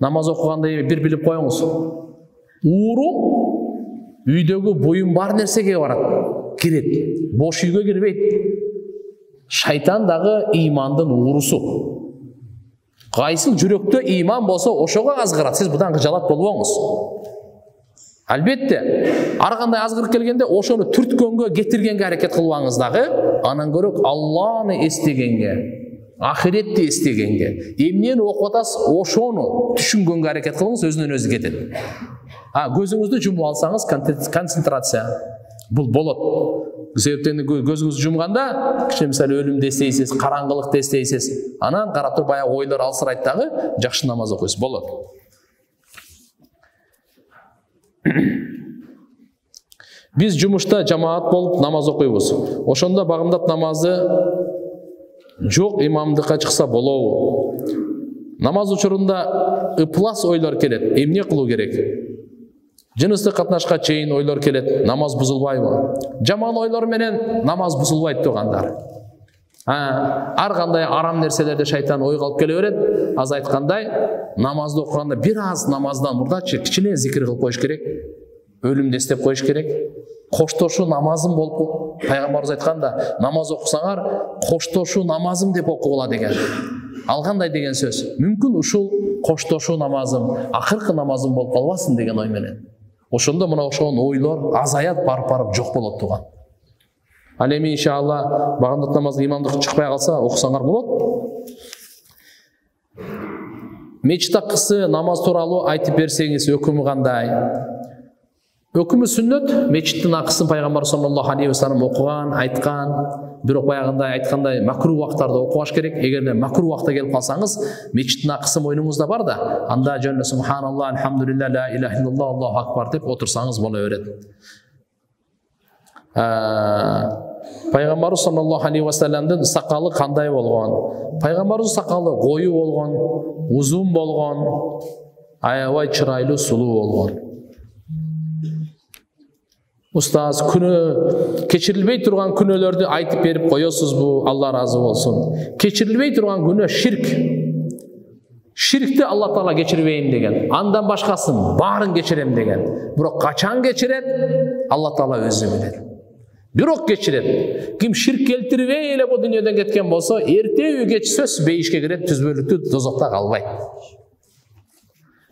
намаз оқығанда бір біліп қойыңыз. Уыру үйдегі бұйым бар нәрсеге барады, кіреді. Бош үйге кірбейді. Шайтандағы имандың уырысы. Қайсыл жүректе иман болса, ошоға азғырады. Сіз бұдан жалат болуыңыз. Әлбетте, арғандай азғыр келгенде, ошоны түрткенге, кетіргенге әрекет қылуаңыздағы, анан көрік Алланы естегенге, ақиретті естегенге, емнен оқытас ошоны түшінгенге әрекет қылыңыз, өзінен өзі кетеді. Көзіңізді жұмып алсаңыз, концентрация бұл болады. Себептен көзіңізді жұмғанда, кіші мысалы өлімді естейсіз, қараңғылықты естейсіз, анан қарап тұрып баяғы ойлар алсырайттағы, жақсы намаз оқисыз, болады. Біз жұмышта жамаат болып намаз оқимыз. Ошонда бағымдап намазы жоқ имамдыққа шықса болоо. Намаз учурунда ыплас ойлар келет. Эмне кылуу керек? Жыныстык катнашка чейин ойлор келет. Намаз бузулбайбы? Жаман ойлор менен намаз бузулбайт тугандар. Ар кандай арам нерселерде шайтан ой калып келе берет. Аз айткандай, намазды окуганда бир аз намаздан мурдачы кичине зикир кылып коюш керек. Өлүмдү эстеп коюш керек. Коштошу намазым болуп, пайгамбарыбыз айтканда, намаз окусаңар, коштошу намазым деп окугула деген. Алгандай деген сөз. Мүмкүн ушул коштошу намазым, акыркы намазым болуп калбасын деген ой менен. Ошондо мына ошон ойлор азаят, барып жок болот туган. Ал эми иншалла багындык намазды имамдык чыкпай калса окусаңар болот. Мечит акысы намаз тууралуу айтып берсеңиз өкүмү кандай? Өкүмү сүннөт, мечиттин акысын пайгамбар саллаллаху алейхи ва саллям окуган, айткан, бирок баягындай айткандай макруh убактарда окугаш керек. Эгерде макруh убакта келип калсаңыз, мечиттин акысы мойнуңузда бар да, анда жөн субханалла, алхамдулилля, ла илаха иллаллах, аллаху акбар деп отурсаңыз боло берет. Пайгамбар саллаллаху алейхи ва саллямдын сакалы кандай болгон? Пайгамбардын сакалы кою болгон, узун болгон, аябай чырайлуу, сулуу болгон. Устаз, күнөө кечирилбей турган күнөөлөрдү айтып берип коесузбу? Алла разы болсун. Кечирилбей турган күнөө ширк. Ширкти Алла Таала кечирбейм деген. Андан башкасын баарын кечирем деген. Бирок качан кечирет? Алла Таала өзү билет. Бирок кечирет. Ким ширк келтирбей эле бу дүйнөдөн кеткен болсо, эртеби кеч сөз бейишке кирет, түзбөлүктү дозокто калбайт.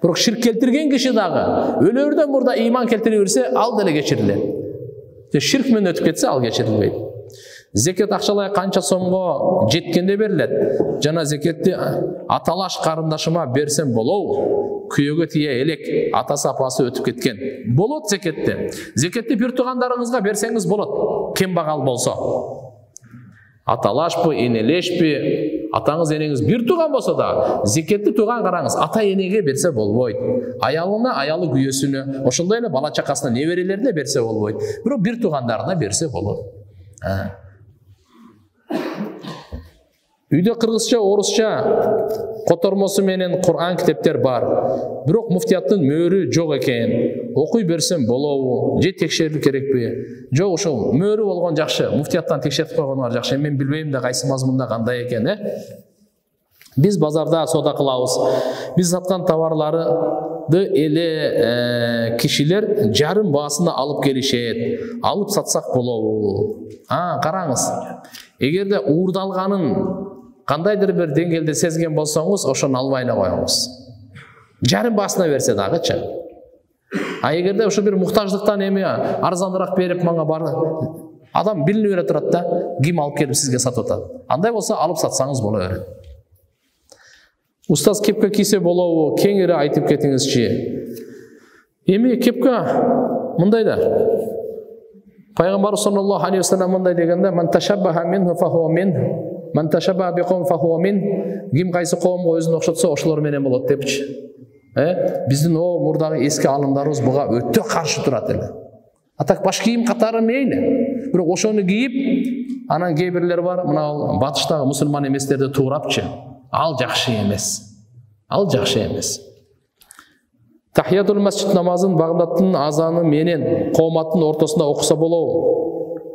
Бирок ширк келтирген киши дагы өлөрдөн мурда иман келтире берсе, ал деле кечирилет. Ширк менен өтүп кетсе, ал кечирилбейт. Зекет акчалай канча сомго жеткенде берилет. Жана зекетти аталаш карындашыма берсем болобу? Күйөөгө тие элек, атасы апасы өтүп кеткен. Болот зекетти. Зекетти бир туугандарыңызга берсеңиз болот. Кембагал болсо. Аталашпы, энелешпи, атаңыз энеңиз бир тууган болсо да, зекетти тууган караңыз, ата энеге берсе болбойт. Аялына, аялы күйөөсүнө, ошондой эле бала чакасына, неберелерине берсе болбойт. Бирок бир туугандарына берсе болот. Үйдө кыргызча, орусча котормосу менен Кур'ан китептер бар. Бирок муфтияттын мөөрү жок экен. Окуй берсем болобу? Же текшерилүү керекпи? Жок, ошол мөөрү болгон жакшы. Муфтияттан текшертип койгону жакшы. Мен билбейм да кайсы мазмунда кандай экен, Биз базарда соода кылабыз. Биз саткан товарларды эле кишилер жарым баасына алып келишет. Алып сатсак болобу? Караңыз. Эгерде уурдалганын кандайдыр бир деңгээлде сезген болсоңуз, ошону албай эле коюңуз. Жарым баасына берсе дагычы. Эгерде ошо бир муктаждыктан эми арзаныраак берип мага бар, адам билинип бере турат да, ким алып келип сизге сатып атат. Андай болсо алып сатсаңыз боло берет. Устаз, кепка кийсе болобу? Кеңири айтып кетиңизчи. Эми кепка мындай да. Пайгамбар саллаллаху алейхи ва саллям мындай дегенде, "Ман ташаббаха минху фахуа мин, ман ташаббаха биқом фахуа мин." Ким кайсы коомго өзүн окшотсо, ошолор менен болот депчи. Биздин мурдагы эски алымдарыбыз буга өтө каршы турат эле. Атак баш кийим катары мейли. Бирок ошону кийип, анан кээ бирлер бар, мына батыштагы мусулман эместерди туурапчы. Ал жакшы эмес. Ал жакшы эмес. Тахиятул масжид намазын Багдадтын азаны менен кооматтын ортосунда окуса болобу?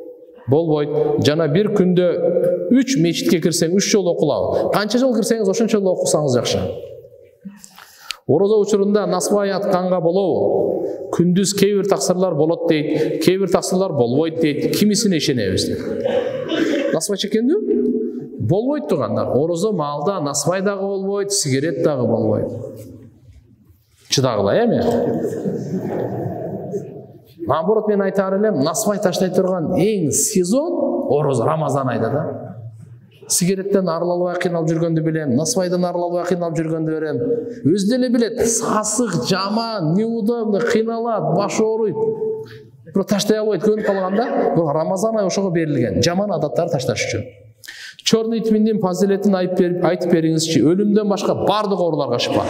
Болбойт. Жана бир күндө 3 мечитке кирсең 3 жолу окулабы? Канча жол кирсеңиз ошончо жолу окусаңыз жакшы. Ороза учурунда насыбай атканга болобу? Күндүз кээ бир таксырлар болот дейт, кээ бир таксырлар болбойт дейт. Кимисине ишенебиз дейт. Насыбай чекендүү? Болбойт тургандар. Орозо маалда насыбай дагы болбойт, сигарет дагы болбойт. Чыдагыла эми? Наоборот, мен айтар элем, насыбай таштай турган эң сезон орозо, Рамазан айда да. Сигареттен арылалбай кыйналып жүргөндү билем, насыбайдан арылалбай кыйналып жүргөндү берем. Өзү деле билет, сасык, жаман, неудобно, кыйналат, баш ооруйт. Бирок таштай албайт, көнүп калганда, бул Рамазан ай ошого берилген, жаман адаттарды ташташ үчүн. Чорный тминдин фазилетин айтып бериңизчи. Өлүмдөн башка бардык ооруларга шифа.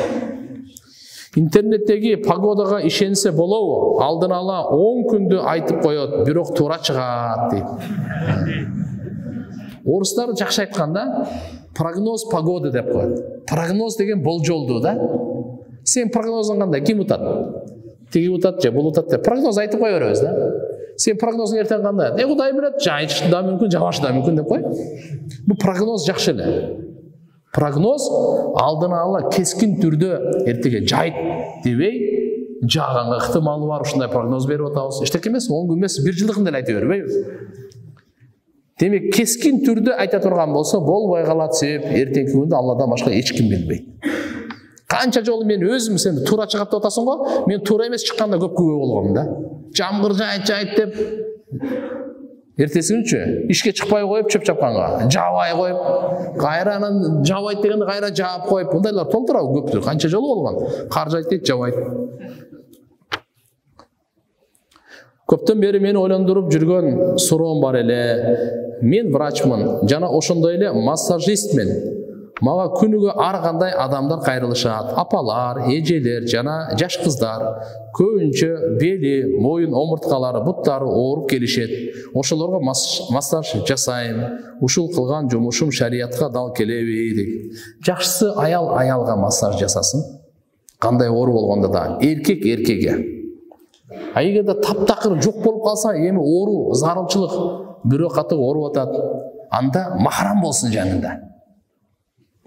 Интернеттеги погодага ишенсе болобу? Алдын ала 10 күндү айтып коет, бирок туура чыгат дейт. Орустар жакшы айтканда, прогноз погоды деп коет. Прогноз деген болжолду да. Сен прогнозун кандай, ким утат? Тиги утат же бул утат деп прогноз айтып кое беребиз да. Сен прогнозун эртең кандай? Кудай билет, жайышы да мүмкүн, жабашы да мүмкүн деп кой. Бул прогноз жакшы эле. Прогноз алдын ала кескин түрдө эртеге жайт дебей, жааганга ыктымалы бар, ушундай прогноз берип атабыз. Эчтеке эмес, 10 күн эмес, 1 жылдыкын деле айтып бербейбиз. Демек, кескин түрдө айта турган болсо, болбой калат себеп эртеңки күндө Алладан башка эч ким билбейт. Канча жолу мен өзүм сен туура чыгат деп атасың го, мен туура эмес чыкканда көп күбө болгом да. Жамгыр жайт деп эртесинчи ишке чыкпай коюп чөп чапканга, жабай коюп, кайра анан жабайт дегенде кайра жаап коюп, мындайлар толтурабы көптүр. Канча жолу болгон. Кар жайт дейт, жабайт. Көптөн бери мени ойлондуруп жүргөн суроом бар эле. Мен врачмын, жана ошондой эле массажистмин. Мага күнүгө ар кандай адамдар кайрылышат. Апалар, эжелер жана жаш кыздар. Көбүнчө бели, моюн омурткалары, буттары ооруп келишет. Ошолорго массаж жасайм. Ушул кылган жумушум шариятка дал келеби дейт. Жакшысы аялга массаж жасасын. Кандай оору болгондо да, эркек эркекке. А эгерде таптакыр жок болуп калса, эми оору, зарылчылык бирөө катык ооруп атат. Анда махрам болсун жанында.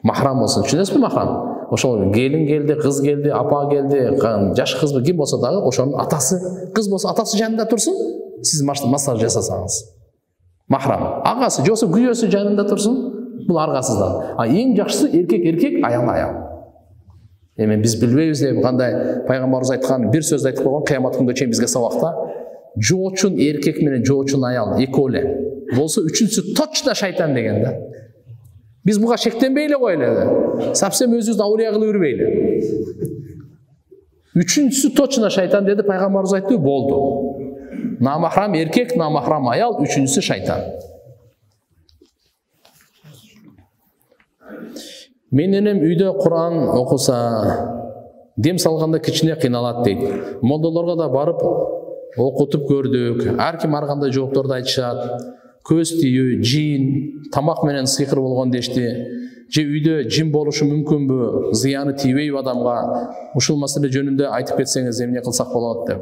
Махрам болсун. Түшүнөсүзбү махрам? Ошол келин келди, кыз келди, апа келди, жаш кызбы ким болсо дагы ошонун атасы, кыз болсо атасы жанында турсун. Сиз массаж жасасаңыз. Махрам. Агасы, жосо күйөөсү жанында турсун. Бул аргасыздан. А эң жакшысы эркек эркек, аял аял. Эми биз билбейбиз деп кандай пайгамбарыбыз айткан бир сөз айтып койгон, кыямат күнгө чейин бизге сабакта. Жоочун эркек менен жоочун аял экөө эле. Болсо үчүнчүсү точно шайтан деген да. Biz buga şektенбей koyalım. Sapsem özümüzü avliya kılıp yürümeyle. Üçüncüsü точно şeytan dedi, Peygamberimiz aytты, boldu. Namahram erkek, namahram ayal, üçüncüsü şeytan. Men enem үйдө Kur'an okusa, dem salganda kичине кыйналат дейт. Молдолорго да барып окутуп көрдүк. Ар ким ар кандай жоопторду айтышат. Көз тийүү, жин, тамак менен сыйкыр болгон дешти. Же үйдө жин болушу мүмкүнбү? Зыяны тийбейби адамга? Ушул маселе жөнүндө айтып кетсеңиз, эмне кылсак болот деп.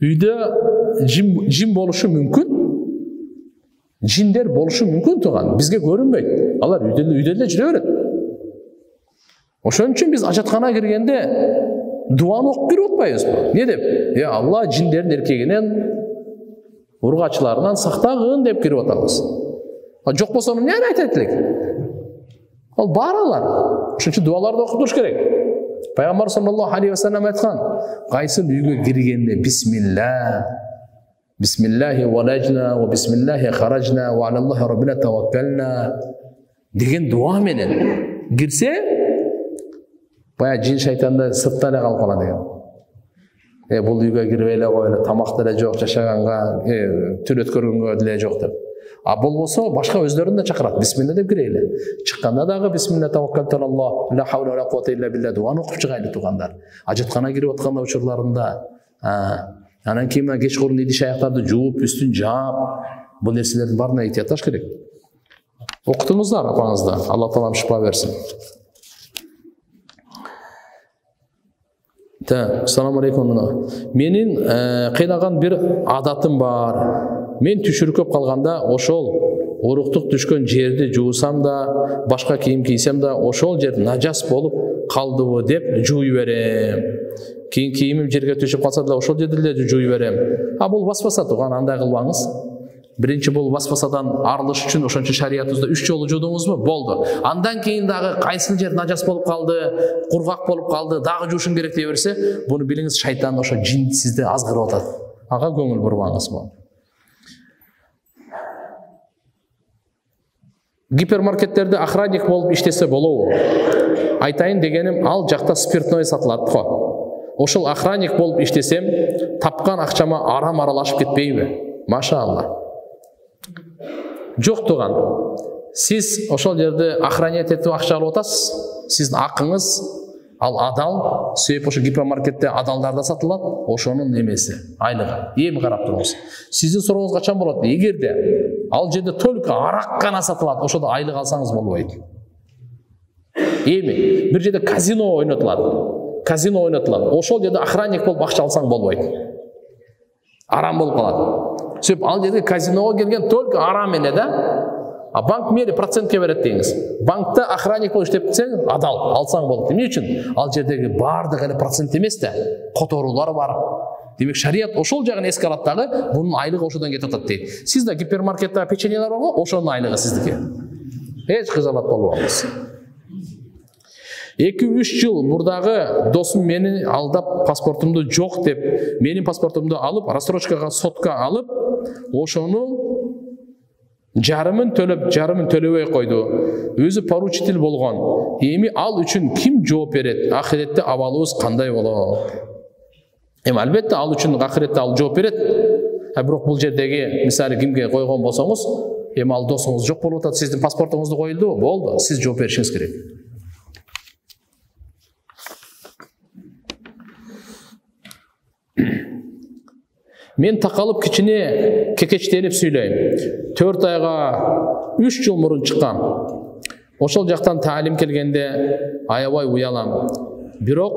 Үйдө жин болушу мүмкүн. Жиндер болушу мүмкүн туган. Бизге көрүнбөйт. Алар үйдө эле жүрө берет. Ошон үчүн биз ажаткана киргенде дуаны окуп кирип атпайбызбы? Не деп? Я Алла жиндердин эркегинен, ургачыларынан сактагын деп кирип атабыз. Жок болсо эмне айтат элек? Ал бар алар. Ошон үчүн дуаларды окуп туруш керек. Пайгамбар саллаллаху алейхи ва саллям айткан, кайсы үйгө киргенде бисмилlah, бисмиллахи валажна ва бисмиллахи харажна ва алаллахи раббина таваккална деген дуа менен кирсе, бая жин шайтанды сыртта эле калып калат экен. Бул үйгө кирбей эле койлу, тамак деле жок, жашаганга, түн өткөргөнгө деле жок деп. А болбосо башка өздөрүн да чакырат. Бисмилла деп кирели. Чыкканда дагы бисмилла таваккалту алаллах, ла хавла ва ла куввата илля билля дуаны окуп чыгайлы тугандар. Ажаткана кирип атканда учурларында, анан кийин кечкурун идиш аяктарды жууп, үстүн жаап, бул нерселердин баарына этиятташ керек. Окутуңуздар апаңызды. Алла таалам шифа берсин. Assalamu alaikum. Менин кыйнаган бир адатым бар. Мен түшүркөп калганда ошол уруктук түшкөн жерди жуусам да, башка кийим кийсем да, ошол жер нажас болуп калдыбы деп жууй берем. Кийин кийимим жерге түшүп калса да ошол жерде эле жууй берем. А бул васваса туган, андай кылбаңыз. Биринчи бул васвасадан арылыш үчүн ошончо шариятыбызда 3 жолу жуудуңузбу? Болду. Андан кийин дагы кайсыл жер нажас болуп калды, кургак болуп калды, дагы жуушуң керек дей берсе, буну билиңиз, шайтан ошо жин сизди азгырып атат. Ага көңүл бурбаңыз. Гипермаркеттерде охранник болуп иштесе болобу? Айтайын дегеним, ал жакта спиртной сатылат го. Ошол охранник болуп иштесем, тапкан акчама арам аралашып кетпейби? Машаалла. Жок туган. Сиз ошол жерде охранять этип акча алып атасыз. Сиздин акыңыз ал адал, себеп ошо гипермаркетте адалдар сатылат, ошонун эмеси, айлыгы. Эми карап туруңуз. Сиздин сурооңуз качан болот? Эгерде ал жерде только арак гана сатылат, ошодо айлык алсаңыз болбойт. Эми бир жерде казино ойнотулат. Ошол жерде охранник болуп акча алсаң болбойт. Арам болуп калат. Себеп ал жерге казиного келген только арам эле да. А банк мери процентке берет дейсиз. Банкта охранник болуп иштеп кетсең, адал алсаң болот. Эмне үчүн? Ал жердеги бардыгы эле процент эмес да, которуулар бар. Демек шарият ошол жагын эске алат дагы, бунун айлыгы ошодон кетип атат дейт. Сизде гипермаркетте печеньелер барбы? Ошонун айлыгы сиздики. Эч кызалат болбоңуз. 2-3 жыл мурдагы досум мени алдап паспортумду жок деп, менин паспортумду алып, рассрочкага сотка алып, ошону жарымын төлөбөй койду. Өзү поручитель болгон. Эми ал үчүн ким жооп берет? Ахиретте абалыбыз кандай болот? Эми албетте ал үчүн ахиретте ал жооп берет. Бирок бул жердеги мисалы кимге койгон болсоңуз, эми ал досуңуз жок болуп атат, сиздин паспортуңузду коюлду, болду, сиз жооп беришиңиз керек. Мен такалып кичине кекечтенип сүйлөйм. 4 айга 3 жыл мурун чыккан. Ошол жактан таалим келгенде аябай уялам. Бирок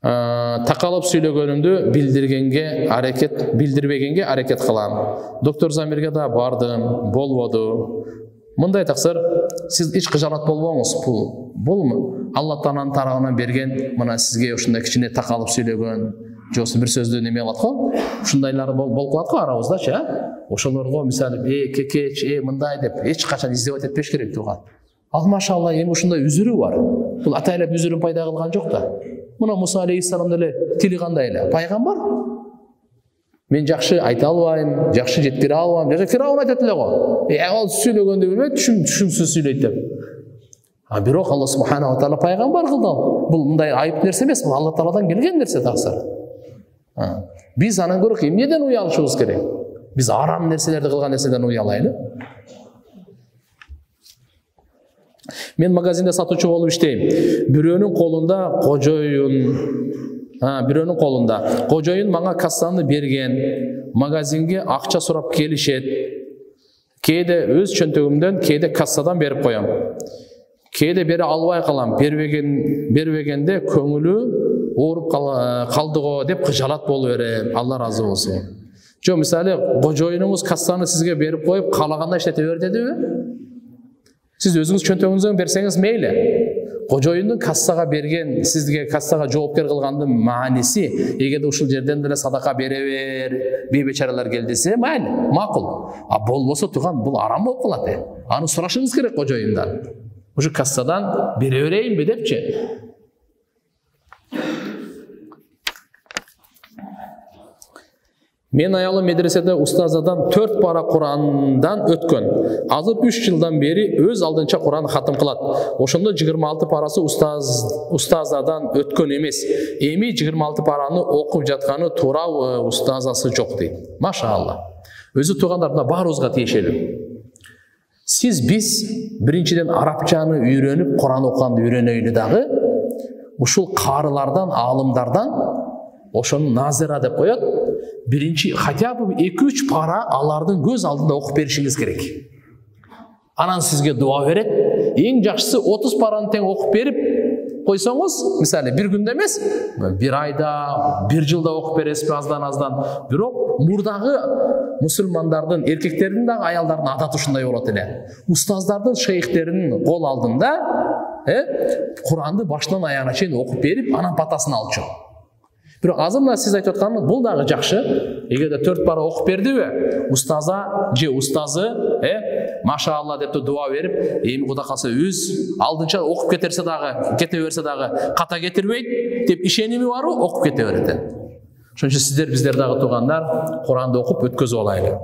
такалып сүйлөгөнүмдү билдирбегенге аракет кылам. Доктор Замирге да бардым, болбоду. Мындай таксыр, сиз эч кыжалат болбоңуз. Бул Алла Тааланын тарабынан берген, мына сизге ушундай кичине такалып сүйлөгөн, жосы бир сөздү неме кылат го, ушундайлар болуп калат го арабыздачы, ошолорго мисалы кекеч, мындай деп эч качан издебат этпеш керек туган. Ал машалла эми ушундай үзүрү бар. Бул атайлап үзүрүн пайда кылган жок да. Мына Муса алейхиссалам деле тили кандай эле, пайгамбар. Мен жакшы айта албайм, жакшы жеткире албайм. Жана Фираун айтат эле го. Ал сүйлөгөндү билбейт, түшүнсүз сүйлөйт деп. Бирок Алла субханаху ва таала пайгамбар кылды. Бул мындай айып нерсе эмес, бул Алла Тааладан келген нерсе таксыр. Биз анан көрөк эмнеден уялышыбыз керек? Биз арам нерселерди кылган нерседен уялайлы. Мен магазинде сатуучу болуп иштейм. Бирөөнүн кожоюн мага кассаны берген, магазинге акча сурап келишет. Кээде өз чөнтөгүмдөн, кээде кассадан берип коем. Кээде бере албай калам, бербегенде көңүлү ооруп калдыго деп кыжалат болуп берем. Алла разы болсун. Жо мисалы кожоюнуңуз кассаны сизге берип коюп, каалаганда иштете бер дедиби? Сиз өзүңүз чөнтөгүңүздөн берсеңиз мейли. Кожоюндун кассага берген, сизге кассага жоопкер кылгандын мааниси, эгерде ушул жерден деле садака бере бер, бейбечаралар кел десе, майли, макул. Болбосо туган бул арам болуп калат. Аны сурашыңыз керек кожоюндан. Ушу кассадан бере берейинби депчи. Мен аялым медреседе устазадан 4 пара Курандан өткөн. Азыр 3 жылдан бери өз алдынча Куран хатым кылат. Ошондо 26 парасы устазадан өткөн эмес. Эми 26 параны окуп жатканы туурабы, устазасы жок дейт. Машаалла. Өзү туугандарына баарыбызга тиешелүү. Биз биринчиден арабчаны үйрөнүп, Куран окуганды үйрөнөйлү дагы, ушул карылардан, аалымдардан ошону назира деп коет. Биринчи хотя бы 2-3 пара алардын көз алдында окуп беришиңиз керек. Анан сизге дуа берет. Эң жакшысы 30 параны тең окуп берип койсоңуз, мисалы бир күндө эмес, бир айда, бир жылда окуп бересизби аздан. Бирок мурдагы мусулмандардын, эркектердин дагы аялдардын адаты ушундай болот эле. Устаздардын, шейхтердин кол алдында Куранды башынан аяғына чейин окуп берип, анан батасын алчу. Бирок азыр мына сиз айтып аткан бул дагы жакшы. Эгерде 4 бара окуп бердиби, устаза же устазы, машалла деп дуа берип, эми Кудай калса өз алдынча окуп кете берсе дагы ката кетирбейт деп ишеними барбы, окуп кете берет. Ошон үчүн сиздер биздер дагы туугандар Куранды окуп өткөзүп алайлы.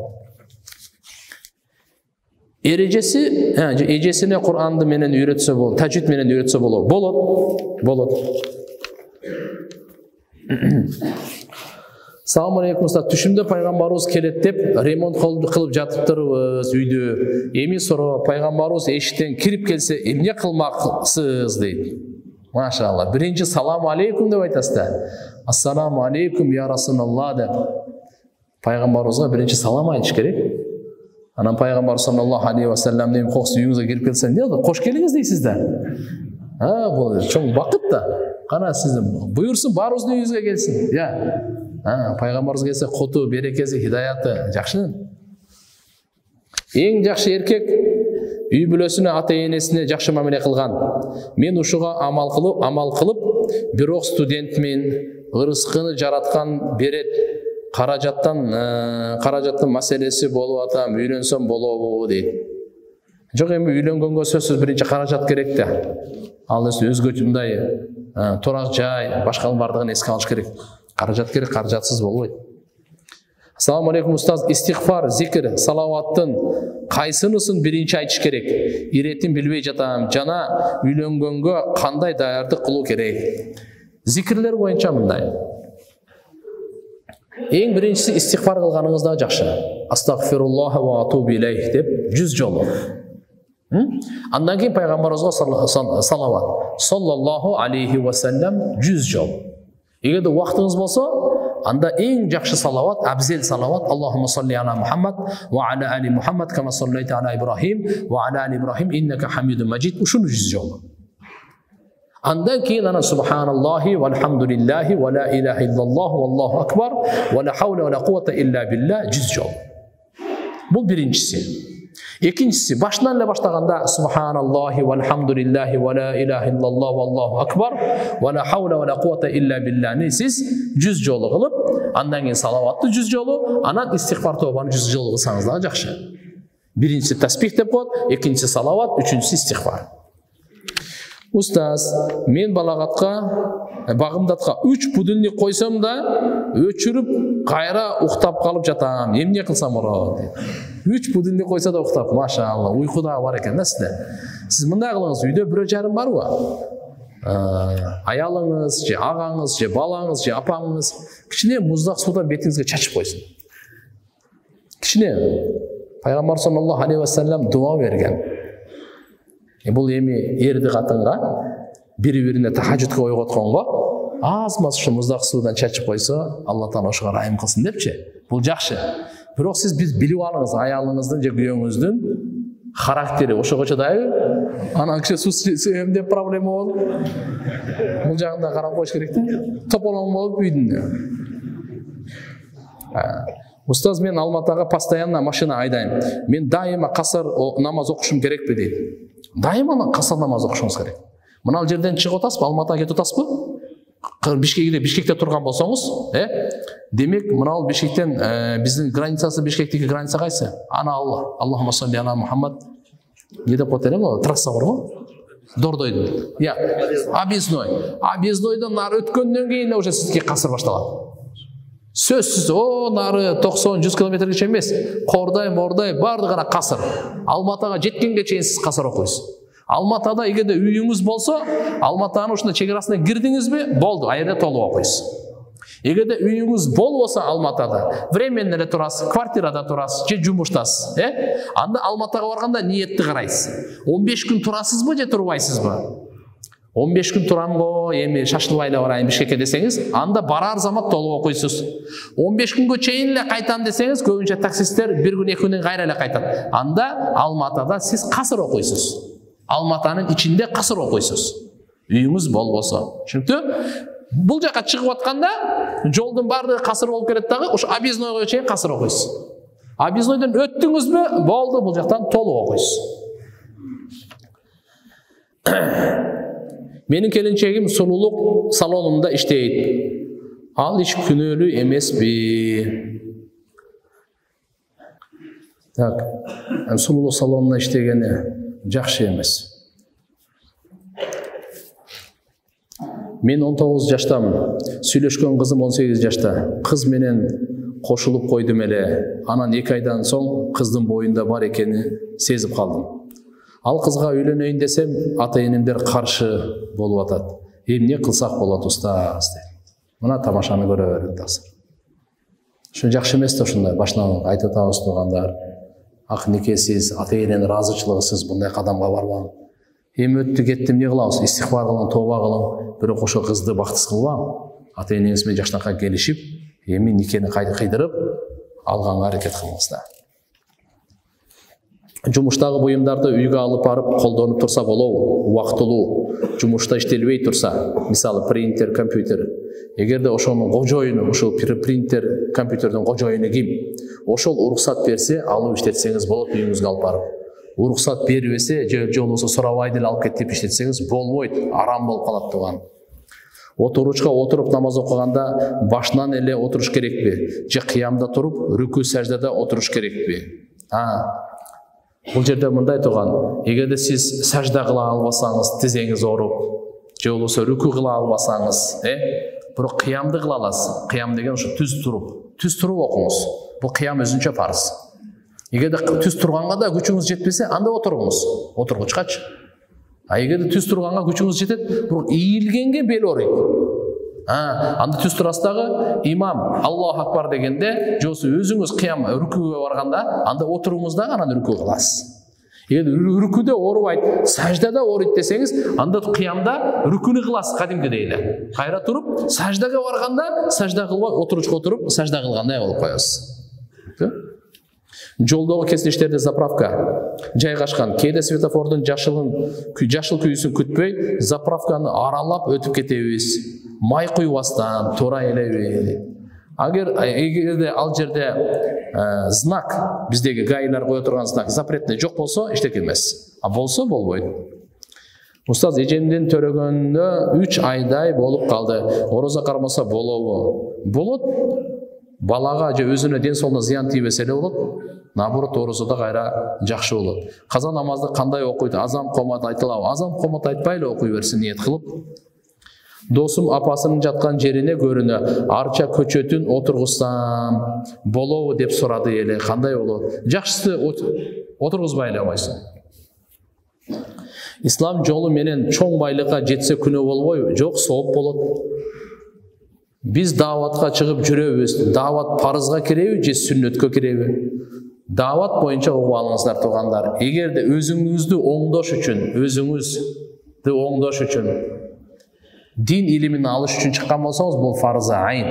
Эжесине Куранды менен үйрөтсө болот, тажвид менен үйрөтсө болот. Салам алейкум устаз. Түшүмдө пайгамбарыбыз келет деп ремонт кылып жатыптырбыз үйдү. Эми суроо, пайгамбарыбыз эшиктен кирип келсе эмне кылмаксыз дейт. Машалла. Биринчи салам алейкум деп айтасыз да. Ассаламу алейкум я Расулаллах деп. Пайгамбарыбызга биринчи салам айтыш керек. Анан пайгамбар саллаллаху алейхи ва салламдын кокусу үйүңүзгө кирип келсе, эмне болду? Кош келиңиз дейсиз да. Бул чоң бакыт да. Кана сиздин буйрсун баарыбыздын үйүбүзгө келсин. Пайгамбарыбыз келсе куту, берекеси, хидаяты жакшы. Эң жакшы эркек үй бүлөсүнө, ата-энесине жакшы мамиле кылган. Мен ушуга амал кылып, бирок студентмин, ырыскыны жараткан берет. Каражаттын маселеси болуп атам, үйлөнсөм болобу дейт. Жок, эми үйлөнгөнгө сөзсүз биринчи каражат керек да. Ал өзгөчө мындай турак жай, башканын бардыгын эске алыш керек. Каражат керек, каражатсыз болбойт. Ассаламу алейкум устаз, истигфар, зикр, салаваттын кайсынысын биринчи айтыш керек? Иретин билбей жатам, жана үйлөнгөнгө кандай даярдык кылуу керек? Зикрлер боюнча мындай. Эң биринчиси истигфар кылганыңыз да жакшы. Астагфируллах ва атубу илейх деп 100 жолу. Андан кийин пайгамбарыбызга салават. Саллаллаху алейхи ва саллям 100 жол. Эгерде убактыңыз болсо, анда эң жакшы салават, абзел салават. Аллахумма салли ала Мухаммад ва ала али Мухаммад кама саллайта ала Ибрахим ва ала али Ибрахим иннака хамидун маджид. Ушуну 100 жолу. Андан кейін ана субханаллахи вальхамдулиллахи ва ла илаха иллаллах валлаху акбар ва ла хаула ва ла куввата илля билля 100 жол. Бул биринчиси. Экинчиси, башынан эле баштаганда субханаллахи вальхамдулиллахи ва ла илаха иллаллах валлаху акбар ва ла хаула ва ла куввата илля билля сиз 100 жолу кылып, андан кийин салаватты 100 жолу, анан истигфар тобаны 100 жолу кылсаңыз дагы жакшы. Биринчиси таспих деп коет, экинчиси салават, үчүнчүсү истигфар. Устаз, мен балагатка, багымдатка 3 будильник койсом да, өчүрүп, кайра уктап калып жатам. Эмне кылсам болот? 3 будильник койсо да уктап, машалла, уйку да бар экен да сизде. Сиз мындай кылыңыз, үйдө бирөө жарым барбы? Аялыңыз, же агаңыз, же балаңыз, же апаңыз кичине муздак суудан бетиңизге чачып койсун. Кичине пайгамбар саллаллаху алейхи ва саллям дуа берген. Бул эми эрди катынга бири-бирине тахажжудка ойготконго аз-маз ушу муздак суудан чачып койсо, Алла Таала ошого райым кылсын депчи. Бул жакшы. Бирок сиз билип алыңыз, аялыңыздын же күйөөңүздүн характери ошого чыдайбы? Анан киши суу сүйөм деп проблема болуп, бул жагында карап коюш керек да. Тополоң болуп үйдүн. Устаз, мен Алматыга постоянно машина айдайм. Мен дайыма касыр намаз окушум керекпи дейт. Дайыма касыр намаз окушуңуз керек. Мына жерден чыгып атасызбы, Алматыга кетип атасызбы? Бишкекте турган болсоңуз, демек мына Бишкектен биздин границасы, Бишкектеги граница кайсы? Ана Аллахумма салли ала Мухаммад. Не деп коет элем, трасса барбы? Дордойдун. Объездной. Объездойдон нары өткөндөн кийин уже сизге касыр башталат. Сөзсүз, нары 90-100 километрге чейин эмес. Кордай, бардыгына касыр. Алматыга жеткенге чейин сиз касыр окуйсуз. Алматыда эгерде үйүңүз болсо, Алматанын ушундай чек-арасына кирдиңизби, болду, айрда толуп окуйсуз. Эгерде үйүңүз болбосо Алматыда, временно эле турасыз, квартирада турасыз, же жумуштасыз, анда Алматыга барганда ниетти карайсыз. 15 күн турасызбы же турбайсызбы? 15 күн турамго, эми шашылбай эле барайын Бишкекке десеңиз, анда барар замат толуп окуйсуз. 15 күнгө чейин эле кайтам десеңиз, көбүнчө таксисттер 1 күн 2 күндөн кайра эле кайтат. Анда Алматыда сиз касыр окуйсуз. Алматанын ичинде касыр окуйсуз. Үйүңүз болбосо. Түшүнүктү? Бул жака чыгып атканда жолдун баардыгы касыр болуп келет дагы, ошо объезднойго чейин касыр окуйсуз. Объезднойдон өттүңүзбү? Болду, бул жактан толуп окуйсуз. Менин келинчегим сулуулук салонунда иштейт. Ал иш күнөөлүү эмеспи? Так, сулуулук салонунда иштегени жакшы эмес. Мен 19 жаштамын. Сүйлөшкөн кызым 18 жашта. Кыз менен кошулуп койдум эле. Анан 2 айдан соң кыздын боюнда бар экенин сезип калдым. Ал кызга үйлөнөйүн десем, ата-энемдер каршы болуп атат. Эмне кылсак болот устаз дейт. Мына тамашаны көрө бериңиз азыр. Ошо жакшы эмес да ушундай башынан айтып атабыз туугандар. Ак никесиз, ата-эненин ыраазычылыгысыз мындай кадамга барбаң. Эми өттү кеттим, не кылабыз? Истихбар кылың, тооба кылың. Бирок ошо кызды бактысыз кылбаң. Ата-энеңиз менен жакшынакай келишип, эми никени кыйдырып алганга аракет кылыңыз да. Жумуштагы буюмдарды үйгө алып барып колдонуп турса болобу? Убактылуу жумушта иштелбей турса, мисалы принтер, компьютер. Эгерде ошонун кожоюну, ошол принтер, компьютердин кожоюну ким? Ошол уруксат берсе, алып иштетсеңиз болот үйүңүзгө алып барып. Уруксат бербесе, же болбосо сурабай деле алып кетип иштетсеңиз болбойт, арам болуп калат турган. Отуручка отуруп намаз окуганда башынан эле отуруш керекпи? Же кыямда туруп, рүкү саждада отуруш керекпи? Бул жерде мындай турган. Эгерде сиз сажда кыла албасаңыз, тизеңиз ооруп, же болбосо рүкү кыла албасаңыз, бирок кыямды кыла аласыз. Кыям деген ушу түз туруп окуңуз. Бул кыям өзүнчө парыз. Эгерде түз турганга да күчүңүз жетпесе, анда отуруңуз, отургучкачы. Эгерде түз турганга күчүңүз жетет, бирок ийилгенге бел ооруйт. Анда түз турасыз дагы имам Аллаху акбар дегенде, жосу өзүңүз кыям рүкүгө барганда, анда отуруңуз дагы анан рүкү кыласыз. Эгер рүкүдө оорубайт, саждада ооруйт десеңиз, анда кыямда рүкүнү кыласыз кадимкидей эле. Кайра туруп, саждага барганда, сажда кылбай, отуручка отуруп, сажда кылгандай болуп коесуз. Жолдогу кесилиштерде заправка жайгашкан. Кээде светофордун жашыл күйүүсүн күтпөй, заправканы аралап өтүп кетебиз. Май куйбастан туура элеби. Эгерде ал жерде знак, биздеги гаилер кое турган знак, запретный жок болсо, эчтеке эмес. Болсо болбойт. Устаз, эжемдин төрөгөнүнө 3 айдай болуп калды. Орозо кармаса болобу? Болот. Балага же өзүнө ден соолугуна зыян тийбесе эле болот. Наоборот, орозодо кайра жакшы болот. Каза намазды кандай окуйт? Азан комат айтылабы? Азан комат айтпай эле окуй берсин ниет кылып. Досум апасынын жаткан жерине көрүнө, арча көчөтүн отургузсам болобу деп сурады эле. Кандай болот? Жакшысы отургузбай эле койсун. Ислам жолу менен чоң байлыкка жетсе күнөө болбойбу? Жок, сооп болот. Биз даватка чыгып жүрөбүз. Дават парызга киреби же сүннөткө киреби? Дават боюнча угуп алыңыздар туугандар. Эгерде өзүңүздү оңдош үчүн, дин илимин алыш үчүн чыккан болсоңуз, бул фарзы айын.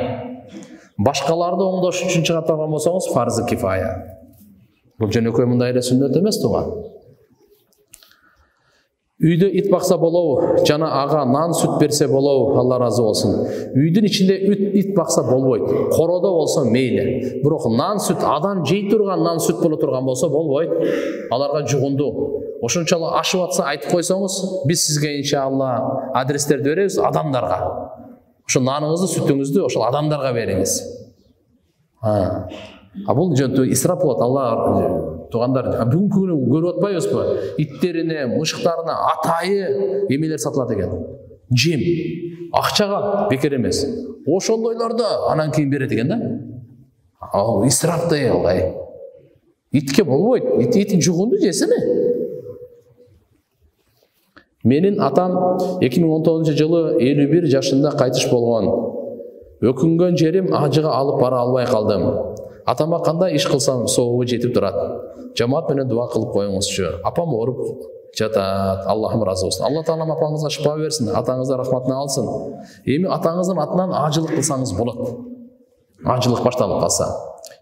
Башкаларды оңдош үчүн чыга турган болсоңуз, фарзы кифая. Бул жөнөкөй мындай эле сүннөт эмес тууган. Үйдө ит бакса болобу? Жана ага нан сүт берсе болобу? Алла разы болсун. Үйдүн ичинде ит бакса болбойт. Коrodо болсо мейли. Бирок нан сүт, адам жей турган нан сүт боло турган болсо болбойт. Аларга жугунду. Ошончолук ашып атса айтып койсоңуз, биз сизге иншалла адрестерди беребиз адамдарга. Ошо наныңызды, сүтүңүздү ошол адамдарга бериңиз. Бул жөнтү исрап болот. Алла туугандар, бүгүнкү күнү көрүп атпайбызбы? Иттерине, мышыктарына атайы эмелер сатылат экен. Жем, акчага, бекер эмес. Ошондойлорду анан кийин берет экен да. Исрап да алгай. Итке болбойт. Ит жугунду жесеби? Менин атам 2019-жылы 51 жашында кайтыш болгон. Өкүнгөн жерим ажыга алып бара албай калдым. Атама кандай иш кылсам сообу жетип турат. Жамаат менен дуа кылып коюңузчу. Апам ооруп жатат. Аллахым разы болсун. Алла таалам апаңызга шифа берсин, атаңызды рахматына алсын. Эми атаңыздын атынан ажылык кылсаңыз болот. Ажылык башталып калса.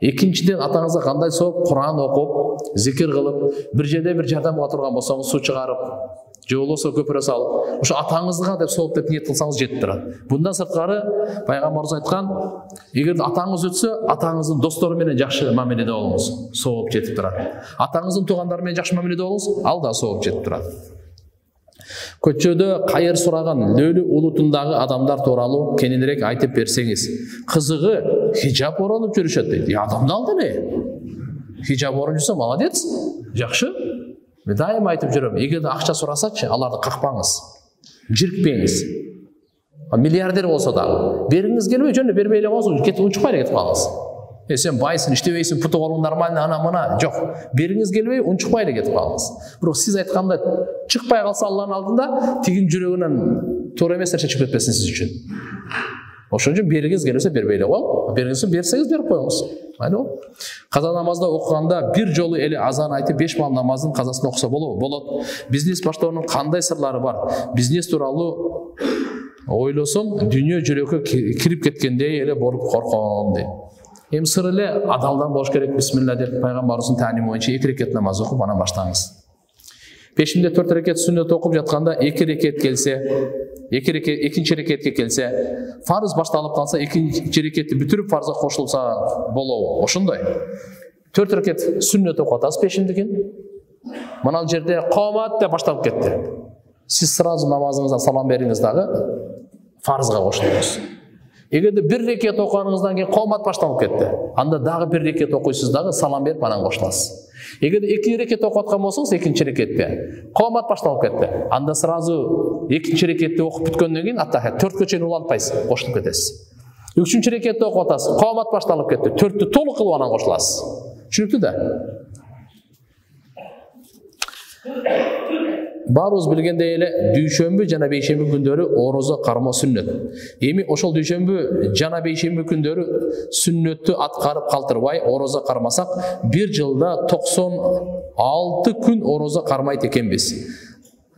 Экинчиден, атаңызга кандай сооп, Куран окуп, зикир кылып, бир жерде бир жардамга турган болсоңуз, суу чыгарып, же болбосо көпүрө салып, ошо атаңызга деп сооп деп ниет кылсаңыз жетип турат. Bundan сырткары пайгамбарыбыз айткан, эгерде атаңыз өтсө, атаңыздын достору менен жакшы мамиледе болуңуз, сооп жетип турат. Атаңыздын туугандары менен жакшы мамиледе болуңуз, ал да сооп жетип турат. Көчөдө кайыр сураган лөлү улутундагы адамдар тууралуу кененирээк айтып берсеңиз. Кызыгы хижап оронуп жүрүшөт дейт. Адамды алды эле. Хижап оронуп жүрсө молодец. Жакшы. Мен дайым айтып жүрөм, эгерде акча сурасачы, аларды какпаңыз. Жирикпеңиз. Миллиардер болсо да, бериңиз келбей жөнү бербей эле коңуз, кетип унчукпай эле кетип калыңыз. Сен байсың, иштебейсиң, путу колуң нормально, ана мына. Жок. Бериңиз келбей унчукпай эле кетип калыңыз. Бирок сиз айткандай чыкпай калса Алланын алдында, тигин жүрөгүнөн туура эмес нерсе чыгып кетпесин сиз үчүн. Ошон үчүн бериңиз келсе бербей эле коюң. Бериңиз берсеңиз берип коюңуз. Айнабы? Каза намазда окуганда бир жолу эле азан айтып 5 мал намаздын казасын окуса болот. Бизнес баштоонун кандай сырлары бар? Бизнес тууралуу ойлосом, дүйнө жүрөккө кирип кеткендей эле болуп корком дейт. Эми сыр эле адалдан болуш керек. Бисмилла деп пайгамбарыбыздын таалими боюнча 2 рекет намаз окуп анан баштаңыз. Пешимде 4 рекет сүннөт окуп жатканда 2 рекет келсе, экинчи рекетке келсе, фарыз башталып калса, экинчи рекетти бүтүрүп фарзга кошулса болобу? Ошондой. 4 рекет сүннөт окуп атасыз пешимдикин. Мына жерде камат деп башталып кетти. Сиз сразу намазыңыздан салам бериңиз дагы фарзга кошулуңуз. Эгерде 1 рекет окуганыңыздан кийин камат башталып кетти, анда дагы 1 рекет окуйсуз дагы салам берип анан кошуласыз. Эгерде 2 рекет окуп аткан болсоңуз, экинчи рекетте камат башталып кетти, анда сразу экинчи рекетти окуп бүткөндөн кийин аттахия 4кө чейин улантпайсыз, кошулуп кетесиз. 3-чү рекетти окуп атасыз, камат башталып кетти, 4тү толук кылып анан кошуласыз. Түшүнүктүү да? Баарыбыз билгендей эле дүйшөмбү жана бейшемби күндөрү орозо кармоо сүннөт. Эми ошол дүйшөмбү жана бейшемби күндөрү сүннөттү аткарып калтырбай орозо кармасак, бир жылда 96 күн орозо кармайт экенбиз.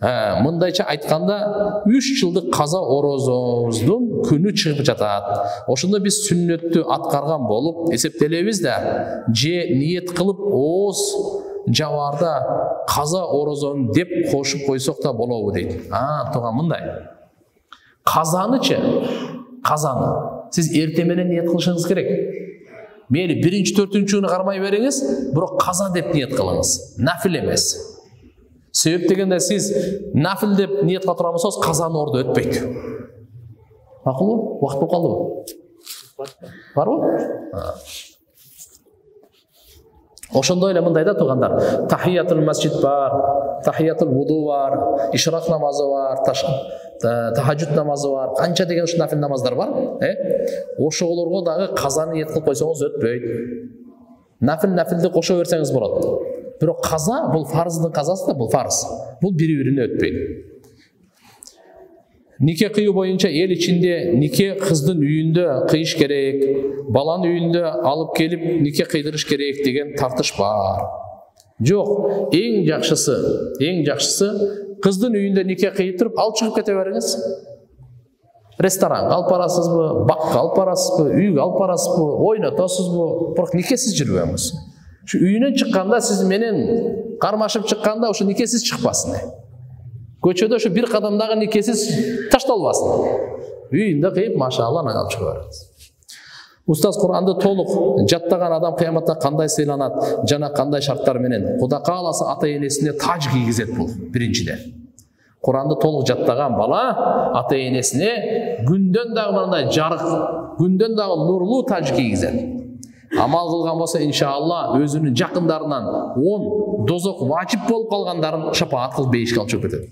Мындайча айтканда 3 жылдык каза орозобуздун күнү чыгып жатат. Ошондо биз сүннөттү аткарган болуп эсептелебиз да, же ниет кылып ооз жабарда каза орозон деп кошуп койсок да болобу дейт. Туган мындай. Казанычы, казаны сиз эрте менен ниет кылышыңыз керек. Мейли 1-4-күнү кармай бериңиз, бирок каза деп ниет кылыңыз. Нафил эмес. Себеп дегенде сиз нафил деп ниетке турган болсоңуз, казаны ордо өтпөйт. Макулбу? Убакыт болуп калдыбы? Барбы? Ошондой эле мындай да туугандар. Тахиятул масжид бар, тахиятул вуду бар, ишрак намазы бар, тахажжуд намазы бар, канча деген ушу нафил намаздар бар. Ошолорго дагы казаны ниет кылып койсоңуз өтпөйт. Нафилди кошо берсеңиз болот. Бирок каза бул фарздын казасы да, бул фарз. Бул бири-бирине өтпөйт. Нике кыйуу боюнча эл ичинде нике кыздын үйүндө кыйыш керек, баланы үйүндө алып келип нике кыйдырыш керек деген тартыш бар. Жок, эң жакшысы кыздын үйүндө нике кыйдырып алып чыгып кете бериңиз. Ресторанга алып барасызбы, бакка алып барасызбы, үйгө алып барасызбы, ойнотосузбу, бирок никесиз жүрбөңүз. Şu үйүнөн чыкканда сиз менен кармашып чыкканда ошо никесиз чыкпасын. Көчөдө ошо бир кадамдагы никесиз ташталбасын. Үйүндө кыйып, машалла, анан алып чыга бериңиз. Устаз Куранды толук жаттаган адам кыяматта кандай сыйланат жана кандай шарттар менен? Куда кааласа ата-энесине таж кийгизет бул биринчиден. Куранды толук жаттаган бала ата-энесине күндөн дагы мындай жарык, күндөн дагы нурлуу таж кийгизет. Амал кылган болсо иншалла өзүнүн жакындарынан 10 дозок вачип болуп калгандарын шапаат кылып бейишке алып чыгып кетет.